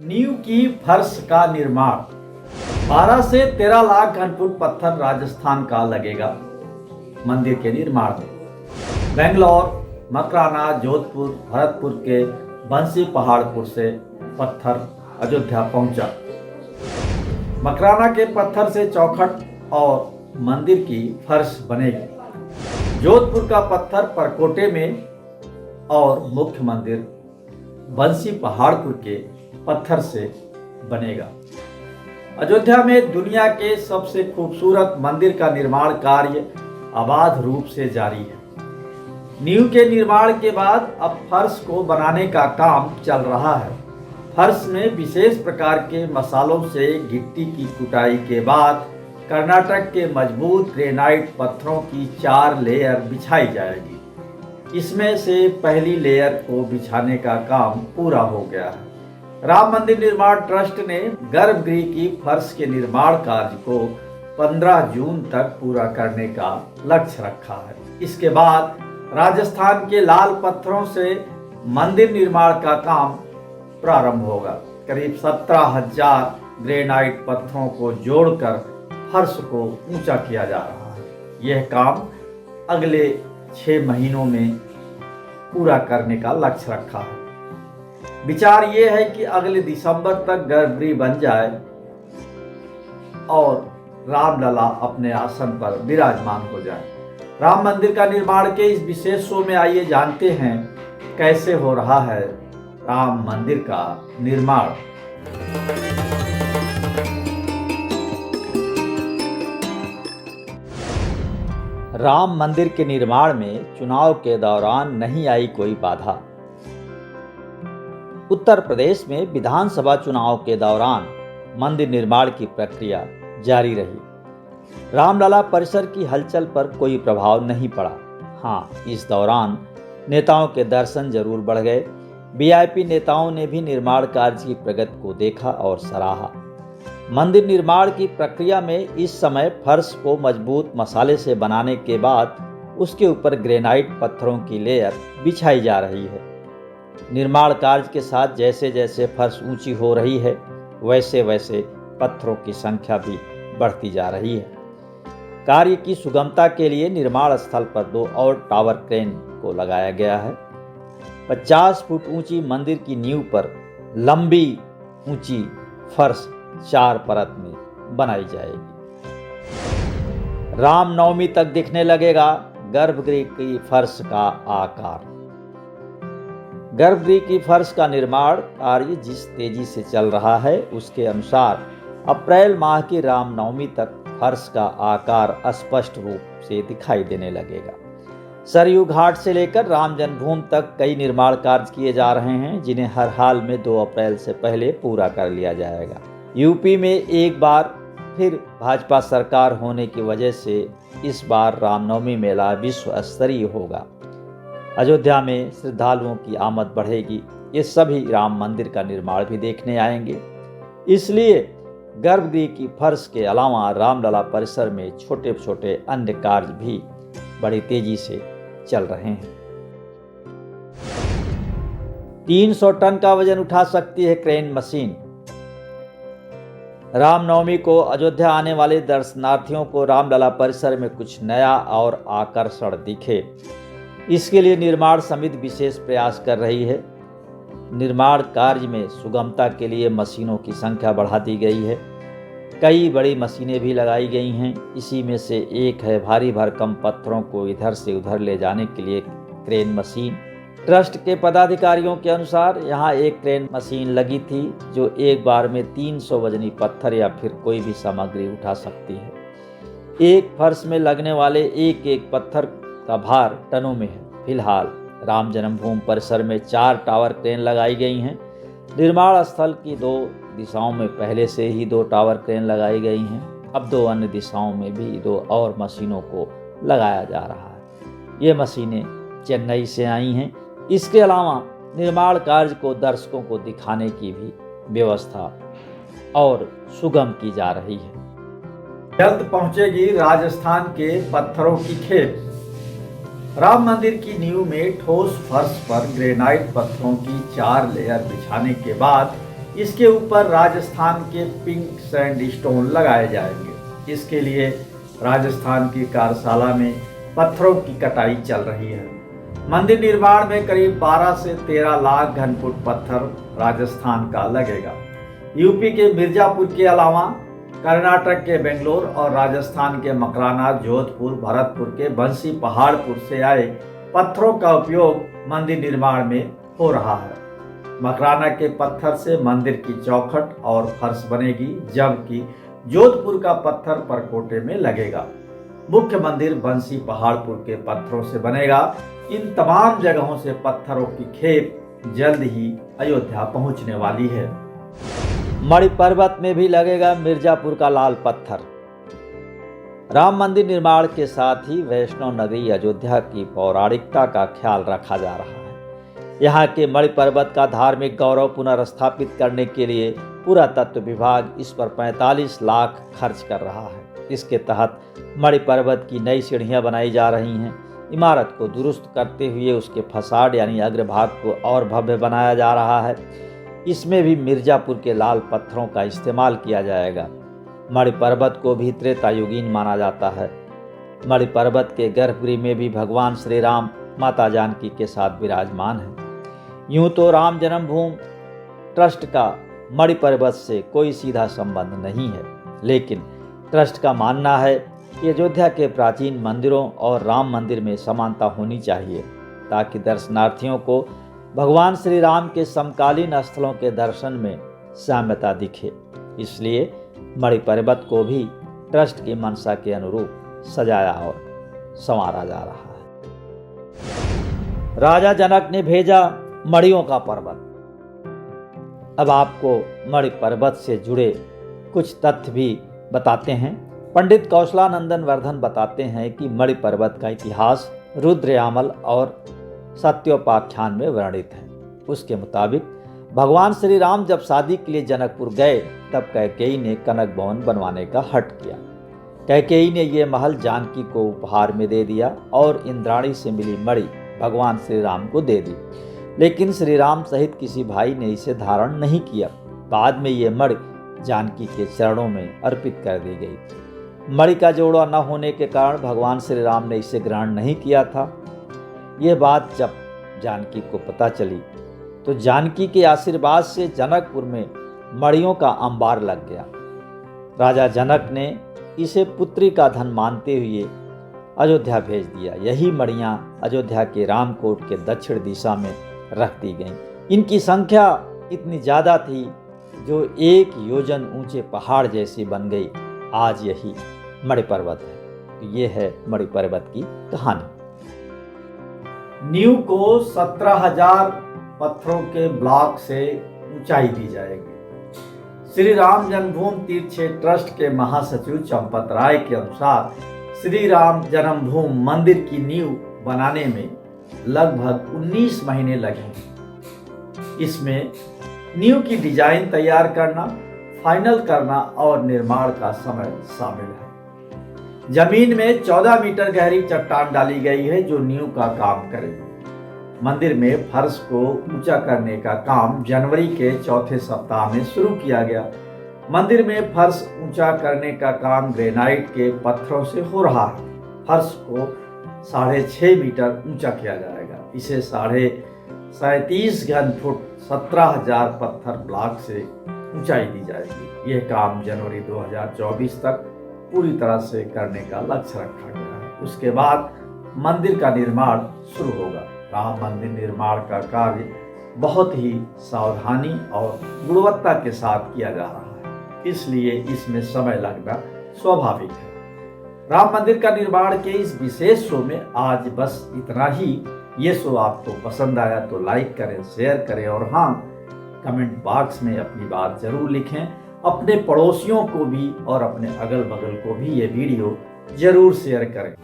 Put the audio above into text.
नींव की फर्श का निर्माण 12 से 13 लाख घनफुट पत्थर राजस्थान का लगेगा। मंदिर के निर्माण में बेंगलोर, मकराना, जोधपुर, भरतपुर के बंसी पहाड़पुर से पत्थर अयोध्या पहुंचा। मकराना के पत्थर से चौखट और मंदिर की फर्श बनेगी। जोधपुर का पत्थर परकोटे में और मुख्य मंदिर बंसी पहाड़पुर के पत्थर से बनेगा। अयोध्या में दुनिया के सबसे खूबसूरत मंदिर का निर्माण कार्य अबाध रूप से जारी है। नींव के निर्माण के बाद अब फर्श को बनाने का काम चल रहा है। फर्श में विशेष प्रकार के मसालों से गिट्टी की कुटाई के बाद कर्नाटक के मजबूत ग्रेनाइट पत्थरों की 4 लेयर बिछाई जाएगी। इसमें से पहली लेयर को बिछाने का काम पूरा हो गया है। राम मंदिर निर्माण ट्रस्ट ने गर्भगृह की फर्श के निर्माण कार्य को 15 जून तक पूरा करने का लक्ष्य रखा है। इसके बाद राजस्थान के लाल पत्थरों से मंदिर निर्माण का काम प्रारंभ होगा। करीब 17,000 ग्रेनाइट पत्थरों को जोड़कर फर्श को ऊंचा किया जा रहा है। यह काम अगले 6 महीनों में पूरा करने का लक्ष्य रखा है। विचार यह है कि अगले दिसंबर तक गर्भगृह बन जाए और रामलला अपने आसन पर विराजमान हो जाए। राम मंदिर का निर्माण के इस विशेष शो में आइए जानते हैं कैसे हो रहा है राम मंदिर का निर्माण। राम मंदिर के निर्माण में चुनाव के दौरान नहीं आई कोई बाधा। उत्तर प्रदेश में विधानसभा चुनाव के दौरान मंदिर निर्माण की प्रक्रिया जारी रही। रामलला परिसर की हलचल पर कोई प्रभाव नहीं पड़ा। हाँ, इस दौरान नेताओं के दर्शन जरूर बढ़ गए। वीआईपी नेताओं ने भी निर्माण कार्य की प्रगति को देखा और सराहा। मंदिर निर्माण की प्रक्रिया में इस समय फर्श को मजबूत मसाले से बनाने के बाद उसके ऊपर ग्रेनाइट पत्थरों की लेयर बिछाई जा रही है। निर्माण कार्य के साथ जैसे जैसे फर्श ऊंची हो रही है वैसे वैसे पत्थरों की संख्या भी बढ़ती जा रही है। कार्य की सुगमता के लिए निर्माण स्थल पर 2 और टावर क्रेन को लगाया गया है। 50 फुट ऊंची मंदिर की नींव पर लंबी ऊंची फर्श 4 परत में बनाई जाएगी। रामनवमी तक दिखने लगेगा गर्भगृह की फर्श का आकार। गर्भगृह की फर्श का निर्माण कार्य जिस तेजी से चल रहा है उसके अनुसार अप्रैल माह की रामनवमी तक फर्श का आकार स्पष्ट रूप से दिखाई देने लगेगा। सरयू घाट से लेकर राम जन्मभूमि तक कई निर्माण कार्य किए जा रहे हैं जिन्हें हर हाल में 2 अप्रैल से पहले पूरा कर लिया जाएगा। यूपी में एक बार फिर भाजपा सरकार होने की वजह से इस बार रामनवमी मेला विश्व स्तरीय होगा। अयोध्या में श्रद्धालुओं की आमद बढ़ेगी। ये सभी राम मंदिर का निर्माण भी देखने आएंगे। इसलिए गर्भगृह की फर्श के अलावा रामलला परिसर में छोटे छोटे अन्य कार्य भी बड़ी तेजी से चल रहे हैं। 300 टन का वजन उठा सकती है क्रेन मशीन। रामनवमी को अयोध्या आने वाले दर्शनार्थियों को रामलला परिसर में कुछ नया और आकर्षण दिखे, इसके लिए निर्माण समिति विशेष प्रयास कर रही है। निर्माण कार्य में सुगमता के लिए मशीनों की संख्या बढ़ा दी गई है। कई बड़ी मशीनें भी लगाई गई हैं। इसी में से एक है भारी भरकम पत्थरों को इधर से उधर ले जाने के लिए क्रेन मशीन। ट्रस्ट के पदाधिकारियों के अनुसार यहाँ एक क्रेन मशीन लगी थी जो एक बार में 300 वजनी पत्थर या फिर कोई भी सामग्री उठा सकती है। एक फर्श में लगने वाले एक एक पत्थर का भार टनों में है। फिलहाल राम जन्मभूमि परिसर में 4 टावर क्रेन लगाई गई हैं। निर्माण स्थल की 2 दिशाओं में पहले से ही 2 टावर क्रेन लगाई गई हैं। अब 2 अन्य दिशाओं में भी 2 और मशीनों को लगाया जा रहा है। ये मशीनें चेन्नई से आई हैं। इसके अलावा निर्माण कार्य को दर्शकों को दिखाने की भी व्यवस्था और सुगम की जा रही है। जल्द पहुंचेगी राजस्थान के पत्थरों की खेप। राम मंदिर की नींव में ठोस फर्श पर ग्रेनाइट पत्थरों की 4 लेयर बिछाने के बाद इसके ऊपर राजस्थान के पिंक सैंडस्टोन लगाए जाएंगे। इसके लिए राजस्थान की कार्यशाला में पत्थरों की कटाई चल रही है। मंदिर निर्माण में करीब 12 से 13 लाख घन फुट पत्थर राजस्थान का लगेगा। यूपी के मिर्जापुर के अलावा कर्नाटक के बेंगलोर और राजस्थान के मकराना, जोधपुर, भरतपुर के बंसी पहाड़पुर से आए पत्थरों का उपयोग मंदिर निर्माण में हो रहा है। मकराना के पत्थर से मंदिर की चौखट और फर्श बनेगी, जबकि जोधपुर का पत्थर परकोटे में लगेगा। मुख्य मंदिर बंसी पहाड़पुर के पत्थरों से बनेगा। इन तमाम जगहों से पत्थरों की खेप जल्द ही अयोध्या पहुंचने वाली है। मणि पर्वत में भी लगेगा मिर्जापुर का लाल पत्थर। राम मंदिर निर्माण के साथ ही वैष्णव नगरी अयोध्या की पौराणिकता का ख्याल रखा जा रहा है। यहाँ के मणि पर्वत का धार्मिक गौरव पुनर्स्थापित करने के लिए पुरातत्व विभाग इस पर 45 लाख खर्च कर रहा है। इसके तहत मणि पर्वत की नई सीढ़ियाँ बनाई जा रही हैं। इमारत को दुरुस्त करते हुए उसके फसाड यानी अग्रभाग को और भव्य बनाया जा रहा है। इसमें भी मिर्जापुर के लाल पत्थरों का इस्तेमाल किया जाएगा। मणि पर्वत को भी त्रेतायुगीन माना जाता है। मणि पर्वत के गर्भगृह में भी भगवान श्री राम माता जानकी के साथ विराजमान हैं। यूं तो राम जन्मभूमि ट्रस्ट का मणि पर्वत से कोई सीधा संबंध नहीं है, लेकिन ट्रस्ट का मानना है कि अयोध्या के प्राचीन मंदिरों और राम मंदिर में समानता होनी चाहिए, ताकि दर्शनार्थियों को भगवान श्री राम के समकालीन स्थलों के दर्शन में साम्यता दिखे। इसलिए मणि पर्वत को भी ट्रस्ट की मंशा के अनुरूप सजाया और संवारा जा रहा है। राजा जनक ने भेजा मणियों का पर्वत। अब आपको मणि पर्वत से जुड़े कुछ तथ्य भी बताते हैं। पंडित कौशलानंदन वर्धन बताते हैं कि मणि पर्वत का इतिहास रुद्रयामल और सत्योपाख्यान में वर्णित है। उसके मुताबिक भगवान श्री राम जब शादी के लिए जनकपुर गए, तब कैकेयी ने कनक भवन बनवाने का हठ किया। कैकेयी ने यह महल जानकी को उपहार में दे दिया और इंद्राणी से मिली मणि भगवान श्री राम को दे दी, लेकिन श्री राम सहित किसी भाई ने इसे धारण नहीं किया। बाद में ये मणि जानकी के चरणों में अर्पित कर दी गई। मणि का जोड़ा न होने के कारण भगवान श्री राम ने इसे ग्रहण नहीं किया था। यह बात जब जानकी को पता चली तो जानकी के आशीर्वाद से जनकपुर में मणियों का अंबार लग गया। राजा जनक ने इसे पुत्री का धन मानते हुए अयोध्या भेज दिया। यही मणियां अयोध्या के रामकोट के दक्षिण दिशा में रख दी गईं। इनकी संख्या इतनी ज़्यादा थी जो 1 योजन ऊंचे पहाड़ जैसी बन गई। आज यही मणि पर्वत है। तो ये है मणि पर्वत की कहानी। नींव को 17,000 पत्थरों के ब्लॉक से ऊंचाई दी जाएगी। श्री राम जन्मभूमि तीर्थ क्षेत्र ट्रस्ट के महासचिव चंपत राय के अनुसार श्री राम जन्मभूमि मंदिर की नींव बनाने में लगभग 19 महीने लगे। इसमें नींव की डिजाइन तैयार करना, फाइनल करना और निर्माण का समय शामिल है। जमीन में 14 मीटर गहरी चट्टान डाली गई है जो नींव का काम करेगी। मंदिर में फर्श को ऊंचा करने का काम जनवरी के चौथे सप्ताह में शुरू किया गया। मंदिर में फर्श ऊंचा करने का काम ग्रेनाइट के पत्थरों से हो रहा है। फर्श को 6.5 मीटर ऊंचा किया जाएगा। इसे 37.5 घन फुट 17,000 पत्थर ब्लॉक से ऊंचाई दी जाएगी। यह काम जनवरी 2024 तक पूरी तरह से करने का लक्ष्य रखा गया है। उसके बाद मंदिर का निर्माण शुरू होगा। राम मंदिर निर्माण का कार्य बहुत ही सावधानी और गुणवत्ता के साथ किया जा रहा है, इसलिए इसमें समय लगना स्वाभाविक है। राम मंदिर का निर्माण के इस विशेष शो में आज बस इतना ही। ये शो आपको पसंद आया तो लाइक करें, शेयर करें और हाँ, कमेंट बॉक्स में अपनी बात जरूर लिखें। अपने पड़ोसियों को भी और अपने अगल बगल को भी ये वीडियो जरूर शेयर करें।